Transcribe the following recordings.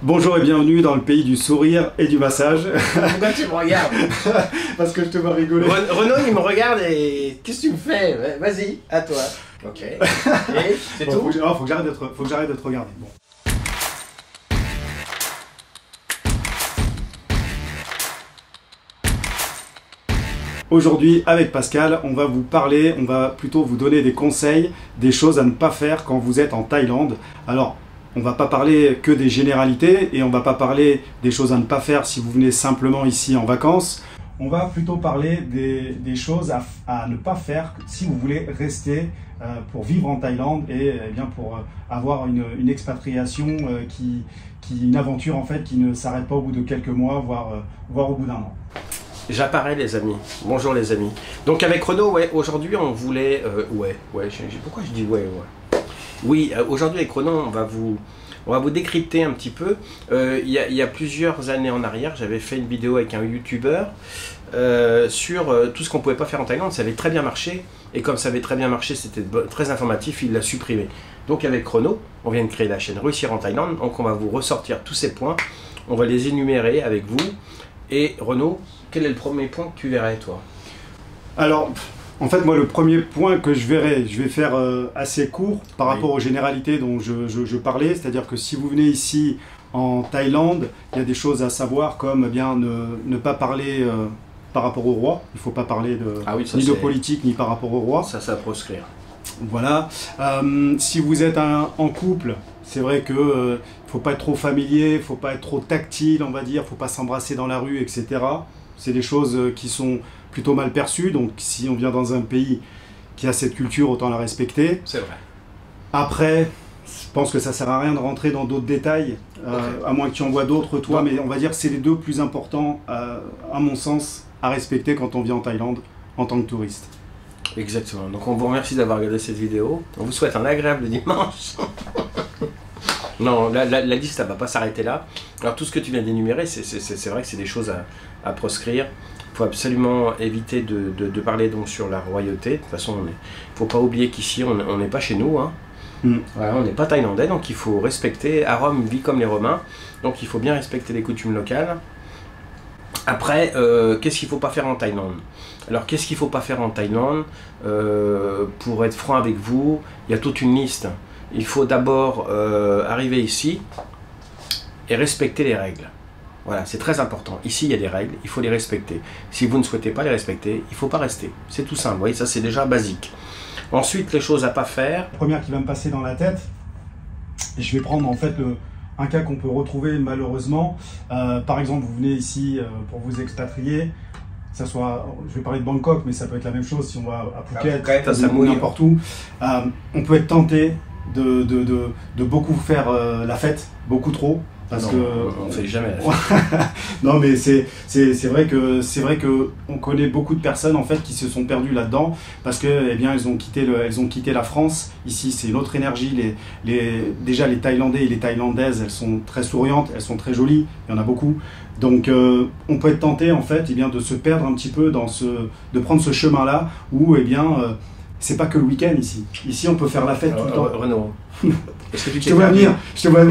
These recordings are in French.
Bonjour et bienvenue dans le pays du sourire et du massage. Pourquoi tu me regardes? Parce que je te vois rigoler. Renaud il me regarde et qu'est-ce que tu me fais? Vas-y, à toi. Ok. Et c'est Bon, tout. faut que j'arrête de te regarder. Bon. Aujourd'hui, avec Pascal, on va vous parler, on va plutôt vous donner des conseils, des choses à ne pas faire quand vous êtes en Thaïlande. Alors, on va pas parler que des généralités et on va pas parler des choses à ne pas faire si vous venez simplement ici en vacances. On va plutôt parler des choses à ne pas faire si vous voulez rester pour vivre en Thaïlande et bien pour avoir une expatriation une aventure en fait qui ne s'arrête pas au bout de quelques mois, voire au bout d'un an. J'apparais les amis. Bonjour les amis. Donc avec Renaud, ouais, aujourd'hui on voulait... pourquoi je dis ouais. Oui, aujourd'hui avec Renaud, on va vous décrypter un petit peu. Il y a plusieurs années en arrière, j'avais fait une vidéo avec un YouTuber sur tout ce qu'on ne pouvait pas faire en Thaïlande. Ça avait très bien marché. Et comme ça avait très bien marché, c'était très informatif, il l'a supprimé. Donc avec Renaud, on vient de créer la chaîne Réussir en Thaïlande. Donc on va vous ressortir tous ces points. On va les énumérer avec vous. Et Renaud, quel est le premier point que tu verrais toi? Alors, en fait, moi, le premier point que je vais faire assez court par rapport aux généralités dont je parlais, c'est-à-dire que si vous venez ici en Thaïlande, il y a des choses à savoir comme bien ne pas parler par rapport au roi. Il ne faut pas parler ni de politique ni par rapport au roi. Ça à proscrire. Voilà. Si vous êtes en couple, c'est vrai que faut pas être trop familier, faut pas être trop tactile, on va dire, faut pas s'embrasser dans la rue, etc. C'est des choses qui sont plutôt mal perçues, donc si on vient dans un pays qui a cette culture, autant la respecter. C'est vrai. Après, je pense que ça sert à rien de rentrer dans d'autres détails, à moins que tu en vois d'autres toi, mais on va dire que c'est les deux plus importants, à mon sens, à respecter quand on vient en Thaïlande en tant que touriste. Exactement. Donc on vous remercie d'avoir regardé cette vidéo. On vous souhaite un agréable dimanche. Non, la liste, ça ne va pas s'arrêter là. Alors tout ce que tu viens d'énumérer, c'est vrai que c'est des choses à proscrire. Il faut absolument éviter de parler donc sur la royauté. De toute façon, il ne faut pas oublier qu'ici, on n'est pas chez nous. Hein. Voilà, on n'est pas thaïlandais, donc il faut respecter. À Rome, vit comme les Romains. Donc il faut bien respecter les coutumes locales. Après, qu'est-ce qu'il ne faut pas faire en Thaïlande? Alors, qu'est-ce qu'il ne faut pas faire en Thaïlande? Pour être franc avec vous, il y a toute une liste. Il faut d'abord arriver ici et respecter les règles. Voilà, c'est très important. Ici, il y a des règles, il faut les respecter. Si vous ne souhaitez pas les respecter, il ne faut pas rester. C'est tout simple, vous voyez, ça c'est déjà basique. Ensuite, les choses à ne pas faire. La première qui va me passer dans la tête, et je vais prendre en fait un cas qu'on peut retrouver malheureusement. Par exemple, vous venez ici pour vous expatrier. Ça soit, je vais parler de Bangkok, mais ça peut être la même chose si on va à Phuket, ou n'importe où. On peut être tenté de beaucoup faire la fête, beaucoup trop. Parce que on ne fait jamais la fête. Non, mais c'est vrai que on connaît beaucoup de personnes en fait qui se sont perdues là-dedans parce que elles ont quitté la France. Ici, c'est une autre énergie. Déjà les Thaïlandais et les Thaïlandaises, elles sont très souriantes, elles sont très jolies. Il y en a beaucoup. Donc on peut être tenté en fait de se perdre un petit peu de prendre ce chemin-là où c'est pas que le week-end ici. Ici, on peut faire la fête tout le temps. Renaud, est-ce que tu je te vois venir. Je te vois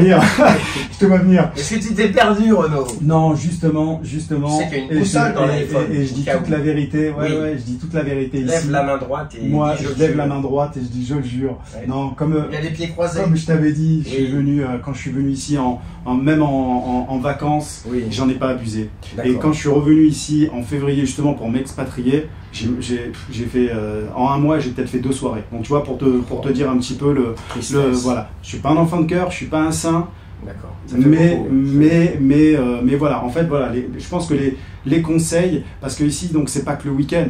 venir. Est-ce que tu t'es perdu, Renaud? Non, justement. Tu sais qu'il y a une boussole dans l'iPhone. Et je dis toute la vérité. Ouais, je dis toute la vérité ici. Lève la main droite et moi, je lève la main droite et je dis je le jure. Ouais. Non, il y a les pieds croisés. Comme je t'avais dit, quand je suis venu ici même en vacances, j'en ai pas abusé. Et quand je suis revenu ici en février justement pour m'expatrier, j'ai fait en un mois, j'ai peut-être fait 2 soirées. Donc tu vois, pour te dire un petit peu voilà, je suis pas un enfant de cœur, je suis pas un saint. D'accord. Mais voilà, en fait voilà, je pense que les conseils, parce que ici donc c'est pas que le week-end.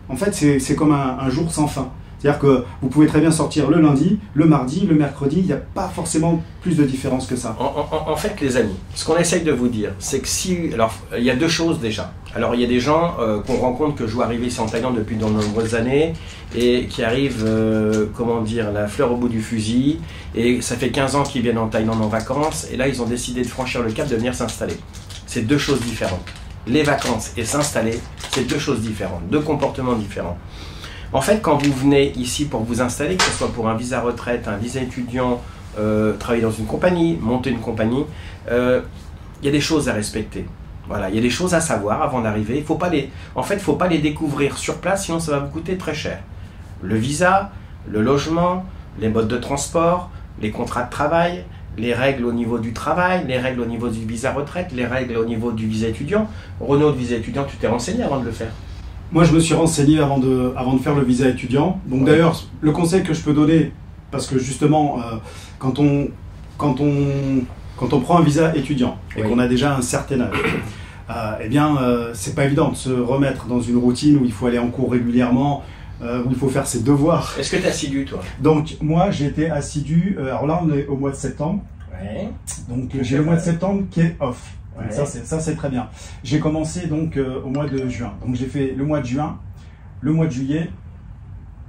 En fait c'est comme un jour sans fin. C'est-à-dire que vous pouvez très bien sortir le lundi, le mardi, le mercredi, il n'y a pas forcément plus de différence que ça. En fait, les amis, ce qu'on essaye de vous dire, c'est que alors, il y a 2 choses déjà. Alors, il y a des gens qu'on rencontre, que je vois arriver ici en Thaïlande depuis de nombreuses années, et qui arrivent, la fleur au bout du fusil, et ça fait 15 ans qu'ils viennent en Thaïlande en vacances, et là, ils ont décidé de franchir le cap, de venir s'installer. C'est 2 choses différentes. Les vacances et s'installer, c'est 2 choses différentes, 2 comportements différents. En fait, quand vous venez ici pour vous installer, que ce soit pour un visa retraite, un visa étudiant travailler dans une compagnie, monter une compagnie, il y a des choses à respecter. Voilà, il y a des choses à savoir avant d'arriver. Il faut pas les, en fait, il ne faut pas les découvrir sur place, sinon ça va vous coûter très cher. Le visa, le logement, les modes de transport, les contrats de travail, les règles au niveau du travail, les règles au niveau du visa retraite, les règles au niveau du visa étudiant. Renaud, de visa étudiant, tu t'es renseigné avant de le faire? Moi, je me suis renseigné avant de faire le visa étudiant. Donc d'ailleurs, le conseil que je peux donner, parce que justement, quand on prend un visa étudiant et qu'on a déjà un certain âge, eh bien, c'est pas évident de se remettre dans une routine où il faut aller en cours régulièrement, où il faut faire ses devoirs. Est-ce que tu es assidu, toi? Donc, moi, j'ai été assidu. Alors là, on est au mois de septembre. Ouais. Donc, j'ai le mois de septembre qui est off. Ouais. Ça, c'est très bien. J'ai commencé donc au mois de juin. Donc, j'ai fait le mois de juin, le mois de juillet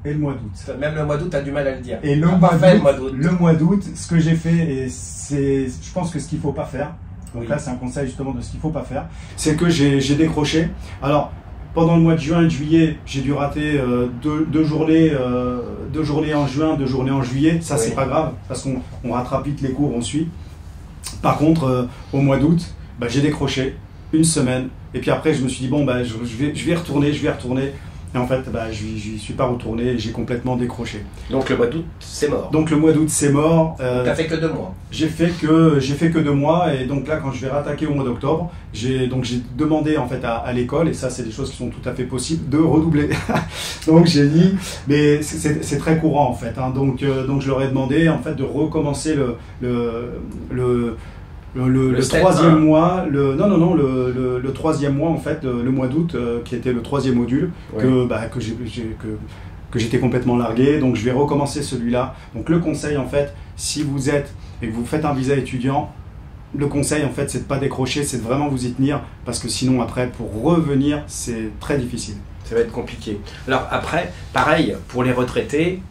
et le mois d'août. Même le mois d'août, tu as du mal à le dire. Et le mois d'août, ce que j'ai fait, et c'est, je pense que ce qu'il ne faut pas faire, donc là c'est un conseil justement de ce qu'il ne faut pas faire, c'est que j'ai décroché. Alors, pendant le mois de juin et de juillet, j'ai dû rater deux journées en juin, 2 journées en juillet. Ça, c'est pas grave, parce qu'on rattrape vite les cours, on suit. Par contre, au mois d'août, j'ai décroché 1 semaine, et puis après je me suis dit, bon, je vais y retourner. Et en fait, j'y suis pas retourné, j'ai complètement décroché. Donc le mois d'août, c'est mort. Donc le mois d'août, c'est mort. T'as fait que 2 mois. J'ai fait que 2 mois, et donc là, quand je vais rattaquer au mois d'octobre, j'ai demandé en fait à l'école, et ça, c'est des choses qui sont tout à fait possibles, de redoubler. Donc j'ai dit, mais c'est très courant en fait. Hein. Donc je leur ai demandé en fait de recommencer le troisième mois, le troisième mois en fait, le mois d'août, qui était le 3e module, ouais, que j'étais complètement largué, donc je vais recommencer celui-là. Donc le conseil en fait, si vous êtes et que vous faites un visa étudiant, le conseil en fait, c'est de pas décrocher, c'est de vraiment vous y tenir, parce que sinon après pour revenir, c'est très difficile. Ça va être compliqué. Alors après, pareil, pour les retraités,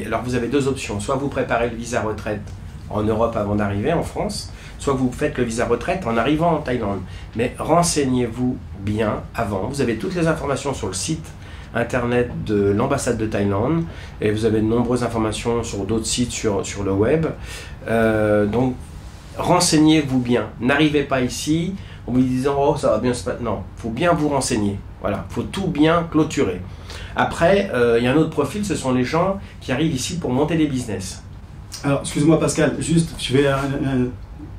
alors vous avez 2 options. Soit vous préparez le visa retraite en Europe avant d'arriver en France, soit vous faites le visa retraite en arrivant en Thaïlande. Mais renseignez-vous bien avant. Vous avez toutes les informations sur le site internet de l'ambassade de Thaïlande, et vous avez de nombreuses informations sur d'autres sites sur le web. Donc renseignez-vous bien. N'arrivez pas ici en vous disant « Oh, ça va bien se passer ». Non, il faut bien vous renseigner. Voilà, il faut tout bien clôturer. Après, il y a un autre profil, ce sont les gens qui arrivent ici pour monter des business. Alors, excuse-moi Pascal, juste, je vais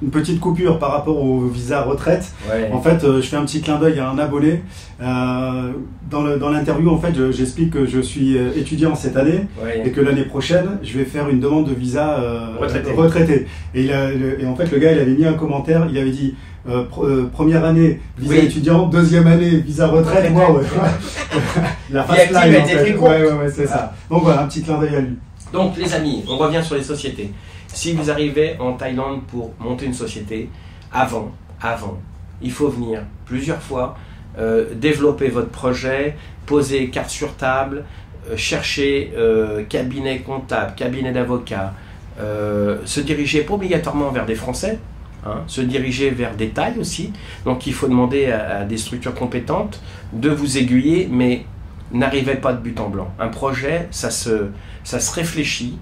une petite coupure par rapport au visa retraite. Ouais. En fait, je fais un petit clin d'œil à un abonné. Dans l'interview, en fait, j'explique que je suis étudiant cette année, ouais, et que l'année prochaine, je vais faire une demande de visa retraité. Et en fait, le gars, il avait mis un commentaire, il avait dit première année, visa, oui, étudiant, 2e année, visa retraite. Moi, ouais. La fast line, en fait. Ouais, c'est ça. Donc voilà, un petit clin d'œil à lui. Donc les amis, on revient sur les sociétés. Si vous arrivez en Thaïlande pour monter une société, avant, il faut venir plusieurs fois, développer votre projet, poser carte sur table, chercher cabinet comptable, cabinet d'avocat, se diriger pas obligatoirement vers des Français, hein, se diriger vers des Thaïs aussi. Donc il faut demander à des structures compétentes de vous aiguiller, mais n'arrivez pas de but en blanc. Un projet, ça se réfléchit,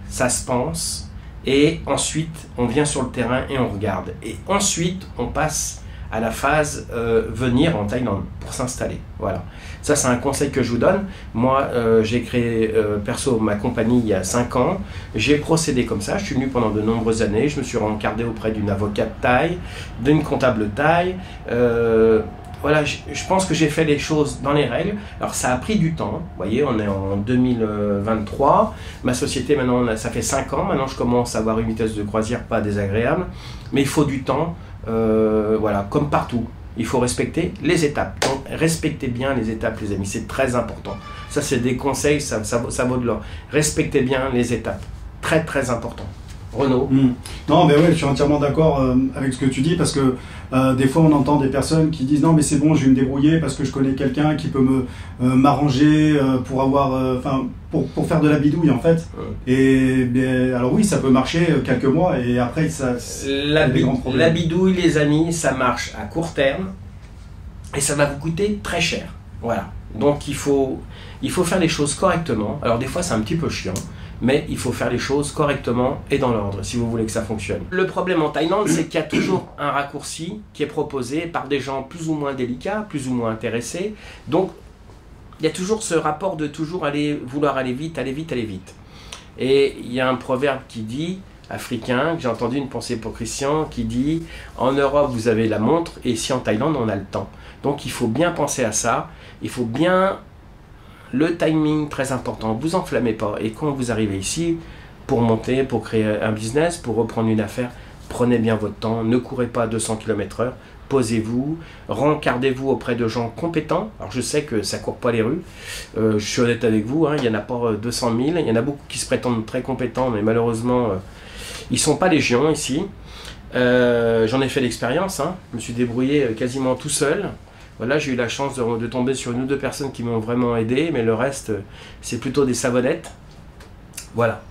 ça se pense, et ensuite on vient sur le terrain et on regarde. Et ensuite on passe à la phase venir en Thaïlande pour s'installer. Voilà. Ça, c'est un conseil que je vous donne. Moi, j'ai créé perso ma compagnie il y a 5 ans. J'ai procédé comme ça. Je suis venu pendant de nombreuses années. Je me suis rencardé auprès d'une avocate thaï, d'une comptable thaï. Voilà, je pense que j'ai fait les choses dans les règles. Alors ça a pris du temps, vous voyez, on est en 2023, ma société maintenant, ça fait 5 ans, maintenant je commence à avoir une vitesse de croisière pas désagréable, mais il faut du temps, voilà, comme partout, il faut respecter les étapes. Donc respectez bien les étapes les amis, c'est très important. Ça c'est des conseils, ça vaut de l'or. Respectez bien les étapes, très très important. Renaud. Non, mais ouais, je suis entièrement d'accord avec ce que tu dis, parce que des fois on entend des personnes qui disent non mais c'est bon, je vais me débrouiller parce que je connais quelqu'un qui peut m'arranger pour avoir, pour faire de la bidouille en fait. Et bien, alors oui, ça peut marcher quelques mois et après ça. La bidouille, les amis, ça marche à court terme et ça va vous coûter très cher. Voilà. Donc il faut faire les choses correctement. Alors des fois c'est un petit peu chiant. mais il faut faire les choses correctement et dans l'ordre si vous voulez que ça fonctionne. Le problème en Thaïlande, c'est qu'il y a toujours un raccourci qui est proposé par des gens plus ou moins délicats, plus ou moins intéressés. Donc, il y a toujours ce rapport de toujours vouloir aller vite, aller vite, aller vite. Et il y a un proverbe qui dit, africain, que j'ai entendu, une pensée pour Christian, qui dit « En Europe, vous avez la montre, et ici en Thaïlande, on a le temps. » Donc, il faut bien penser à ça. Il faut bien... Le timing, très important, vous enflammez pas. Et quand vous arrivez ici, pour monter, pour créer un business, pour reprendre une affaire, prenez bien votre temps, ne courez pas à 200 km/h, posez-vous, rencardez-vous auprès de gens compétents. Alors je sais que ça ne court pas les rues, je suis honnête avec vous, hein, il n'y en a pas 200 000, il y en a beaucoup qui se prétendent très compétents, mais malheureusement, ils ne sont pas légion ici. J'en ai fait l'expérience, hein, je me suis débrouillé quasiment tout seul. Voilà, j'ai eu la chance de tomber sur une ou deux personnes qui m'ont vraiment aidé, mais le reste, c'est plutôt des savonnettes. Voilà,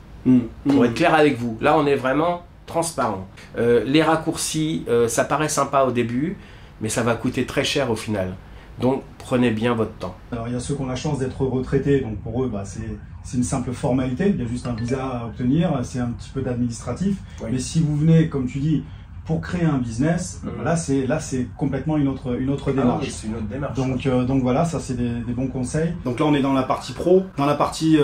pour être clair avec vous. Là, on est vraiment transparent. Les raccourcis, ça paraît sympa au début, mais ça va coûter très cher au final. Donc, prenez bien votre temps. Alors, il y a ceux qui ont la chance d'être retraités, donc pour eux, bah, c'est une simple formalité. Il y a juste un visa à obtenir, c'est un petit peu d'administratif. Oui. Mais si vous venez, comme tu dis, pour créer un business, là c'est complètement une autre démarche. Oui, c'est une autre démarche. Donc voilà, ça c'est des bons conseils. Donc là on est dans la partie pro, dans la partie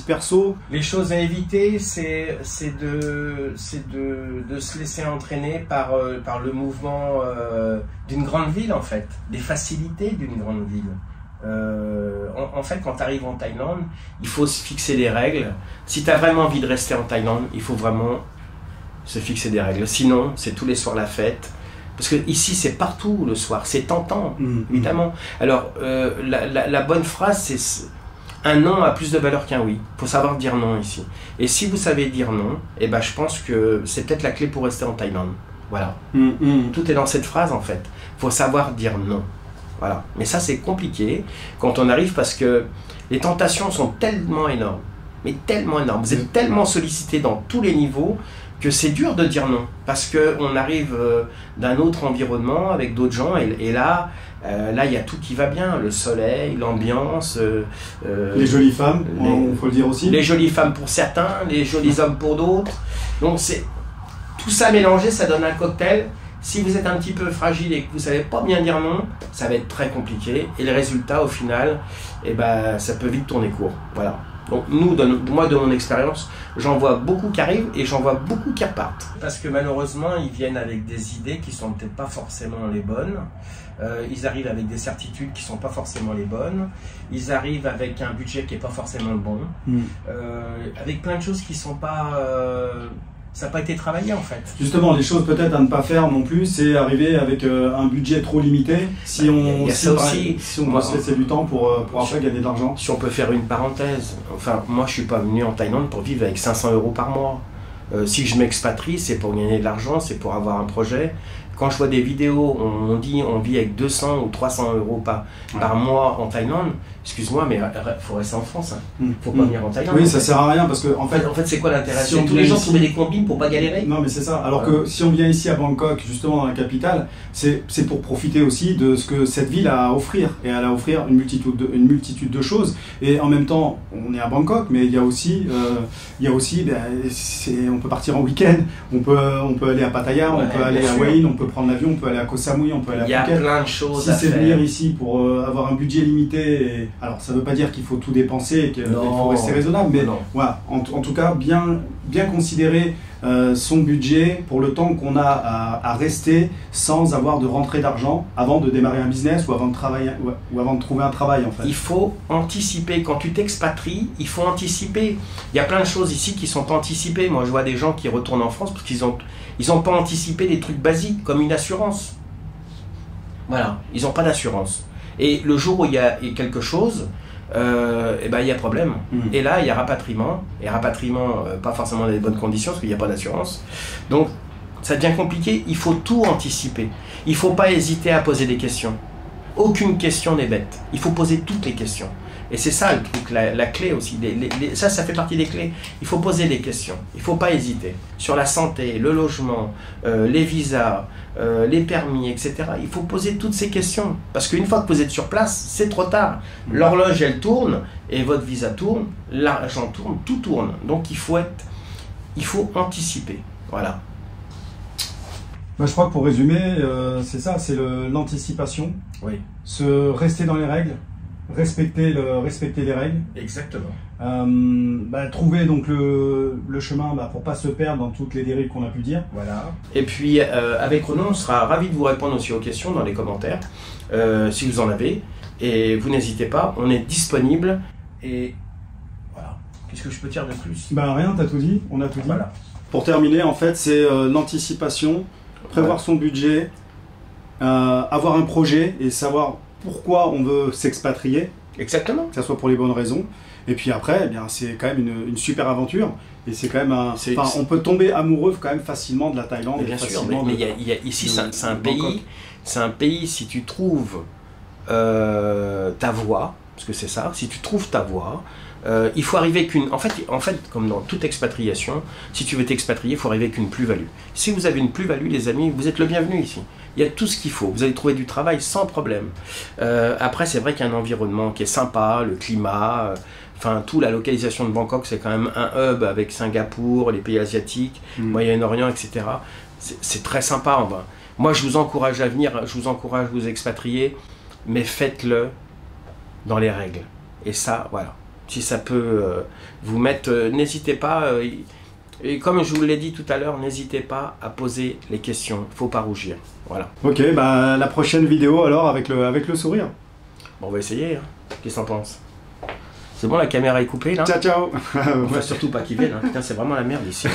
perso. Les choses à éviter, c'est de se laisser entraîner par le mouvement d'une grande ville en fait, des facilités d'une grande ville. En fait, quand tu arrives en Thaïlande, il faut se fixer des règles. Si tu as vraiment envie de rester en Thaïlande, il faut vraiment se fixer des règles. Sinon, c'est tous les soirs la fête. Parce que ici, c'est partout le soir. C'est tentant, évidemment. Alors, la bonne phrase, c'est un non a plus de valeur qu'un oui. Il faut savoir dire non ici. Et si vous savez dire non, eh ben, je pense que c'est peut-être la clé pour rester en Thaïlande. Voilà. Tout est dans cette phrase, en fait. Il faut savoir dire non. Voilà. Mais ça, c'est compliqué quand on arrive parce que les tentations sont tellement énormes. Mais tellement énormes. Vous êtes tellement sollicité dans tous les niveaux que c'est dur de dire non, parce qu'on arrive d'un autre environnement avec d'autres gens, et là, il y a tout qui va bien, le soleil, l'ambiance. Les jolies femmes, il faut le dire aussi. Les jolies femmes pour certains, les jolis hommes pour d'autres. Donc tout ça mélangé, ça donne un cocktail. Si vous êtes un petit peu fragile et que vous ne savez pas bien dire non, ça va être très compliqué, et le résultat, au final, eh ben, ça peut vite tourner court. Voilà. Donc moi de mon expérience, j'en vois beaucoup qui arrivent et j'en vois beaucoup qui repartent. Parce que malheureusement, ils viennent avec des idées qui sont peut-être pas forcément les bonnes. Ils arrivent avec des certitudes qui sont pas forcément les bonnes. Ils arrivent avec un budget qui est pas forcément le bon. Avec plein de choses qui sont pas... ça n'a pas été travaillé en fait. Justement, les choses peut-être à ne pas faire non plus, c'est arriver avec un budget trop limité. Si on peut se laisser du temps pour après gagner de l'argent. Si on peut faire une parenthèse, enfin moi je suis pas venu en Thaïlande pour vivre avec 500 € par mois. Si je m'expatrie, c'est pour gagner de l'argent, c'est pour avoir un projet. Quand je vois des vidéos, on dit on vit avec 200 ou 300 € par mois en Thaïlande. Excuse-moi, mais il faut rester en France. Il ne faut pas venir en Thaïlande. Oui, ça sert à rien parce que en fait c'est quoi l'intérêt? Si tous les gens trouvaient des combines pour pas galérer. Non, mais c'est ça. Alors que si on vient ici à Bangkok, justement dans la capitale, c'est pour profiter aussi de ce que cette ville a à offrir. Et elle a à offrir une multitude de choses. Et en même temps, on est à Bangkok, mais il y a aussi, on peut partir en week-end, on peut aller à Pattaya, on peut aller à Hua Hin, on peut prendre l'avion, on peut aller à Koh Samui, on peut aller à Phuket. Il y a plein de choses à faire. Si c'est venir ici pour avoir un budget limité, alors ça ne veut pas dire qu'il faut tout dépenser et qu'il faut rester raisonnable, mais voilà, en tout cas, bien considérer son budget pour le temps qu'on a à rester sans avoir de rentrée d'argent avant de démarrer un business ou avant de trouver un travail en fait. Il faut anticiper. Quand tu t'expatries, il faut anticiper. Il y a plein de choses ici qui sont anticipées. Moi je vois des gens qui retournent en France parce qu'ils n'ont pas anticipé des trucs basiques comme une assurance. Voilà, ils n'ont pas d'assurance. Et le jour où il y a quelque chose, il y a problème. Et là, il y a rapatriement. Et rapatriement, pas forcément dans les bonnes conditions, parce qu'il n'y a pas d'assurance. Donc, ça devient compliqué. Il faut tout anticiper. Il ne faut pas hésiter à poser des questions. Aucune question n'est bête. Il faut poser toutes les questions. Et c'est ça le truc, la clé aussi. Ça fait partie des clés. Il faut poser des questions. Il ne faut pas hésiter. Sur la santé, le logement, les visas, les permis, etc. Il faut poser toutes ces questions. Parce qu'une fois que vous êtes sur place, c'est trop tard. L'horloge, elle tourne, et votre visa tourne, l'argent tourne, tout tourne. Donc il faut anticiper. Voilà. Bah, je crois que pour résumer, c'est ça, c'est l'anticipation. Oui. Rester dans les règles, respecter les règles. Exactement. Trouver donc le chemin pour pas se perdre dans toutes les dérives qu'on a pu dire. Voilà. Et puis avec Renaud, on sera ravis de vous répondre aussi aux questions dans les commentaires, si vous en avez. Et vous n'hésitez pas, on est disponible. Et voilà. Qu'est-ce que je peux dire de plus? Rien, t'as tout dit, on a tout dit. Voilà. Pour terminer, en fait, c'est l'anticipation, prévoir son budget, avoir un projet et savoir pourquoi on veut s'expatrier. Exactement. Que ce soit pour les bonnes raisons. Et puis après, c'est quand même une super aventure. Et c'est quand même on peut tomber amoureux quand même facilement de la Thaïlande. Mais bien sûr, mais ici, c'est un pays, si tu trouves ta voie, parce que c'est ça, si tu trouves ta voie, il faut arriver qu'une... En fait, comme dans toute expatriation, si tu veux t'expatrier, il faut arriver qu'une plus-value. Si vous avez une plus-value, les amis, vous êtes le bienvenu ici. Il y a tout ce qu'il faut. Vous allez trouver du travail sans problème. Après, c'est vrai qu'il y a un environnement qui est sympa, le climat, la localisation de Bangkok, c'est quand même un hub avec Singapour, les pays asiatiques, Moyen-Orient, etc. C'est très sympa. Moi, je vous encourage à venir, je vous encourage à vous expatrier, mais faites-le dans les règles. Et ça, voilà. Si ça peut vous mettre... n'hésitez pas, et comme je vous l'ai dit tout à l'heure, n'hésitez pas à poser les questions. Il ne faut pas rougir. Voilà. Ok, la prochaine vidéo alors avec le sourire. Bon, on va essayer. Qu'est-ce que t'en penses? C'est bon, la caméra est coupée là? Ciao, ciao. Enfin, surtout pas qu'il vienne. Putain, c'est vraiment la merde ici.